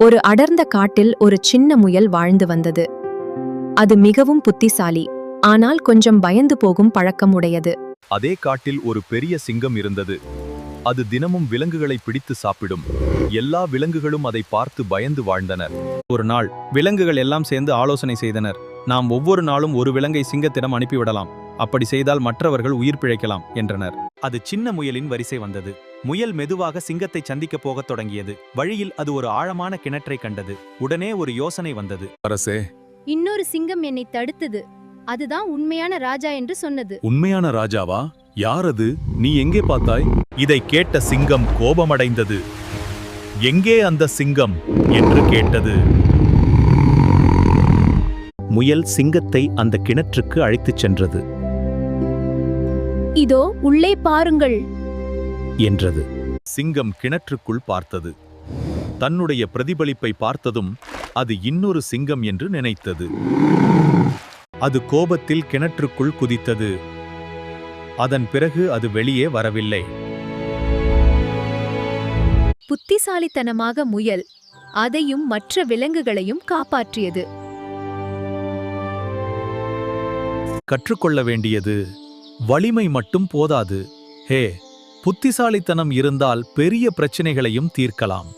ஒரு அடர்ந்த காட்டில் ஒரு சின்ன முயல் வாழ்ந்து வந்தது. அது மிகவும் புத்திசாலி, ஆனால் கொஞ்சம் பயந்து போகும் பழக்கம் உடையது. அதே காட்டில் ஒரு பெரிய சிங்கம் இருந்தது. அது தினமும் விலங்குகளை பிடித்து சாப்பிடும். எல்லா விலங்குகளும் அதை பார்த்து பயந்து வாழ்ந்தனர். ஒரு நாள் விலங்குகள் எல்லாம் சேர்ந்து ஆலோசனை செய்தனர். நாம் ஒவ்வொரு நாளும் ஒரு விலங்கை சிங்கத்திடம் அனுப்பிவிடலாம். அப்படி செய்தால் மற்றவர்கள் உயிர் பிழைக்கலாம் என்றனர். அது சின்ன முயலின் வரிசை வந்தது. முயல் மெதுவாக சிங்கத்தை சந்திக்கப் போகத் தொடங்கியது. வழியில் அது ஒரு ஆழமான கிணற்றை கண்டது. உடனே ஒரு யோசனை வந்தது. அரசே, இன்னொரு சிங்கம் என்னை தடுத்தது. அதுதான் உண்மையான ராஜா என்று சொன்னது. உண்மையான ராஜாவா? யார் அது? நீ எங்கே பார்த்தாய்? இதை கேட்ட சிங்கம் கோபமடைந்தது. எங்கே அந்த சிங்கம் என்று கேட்டது. முயல் சிங்கத்தை அந்த கிணற்றுக்கு அழைத்துச் சென்றது. இதோ உள்ளே பாருங்கள் என்றது. சிங்கம் கிணற்றுக்குள் பார்த்தது. தன்னுடைய பிரதிபலிப்பை பார்த்ததும் அது இன்னொரு சிங்கம் என்று நினைத்தது. அது கோபத்தில் கிணற்றுக்குள் குதித்தது. அதன் பிறகு அது வெளியே வரவில்லை. புத்திசாலித்தனமாக முயல் அதையும் மற்ற விலங்குகளையும் காப்பாற்றியது. கற்றுக்கொள்ள வேண்டியது, வலிமை மட்டும் போதாது. புத்திசாலித்தனம் இருந்தால் பெரிய பிரச்சனைகளையும் தீர்க்கலாம்.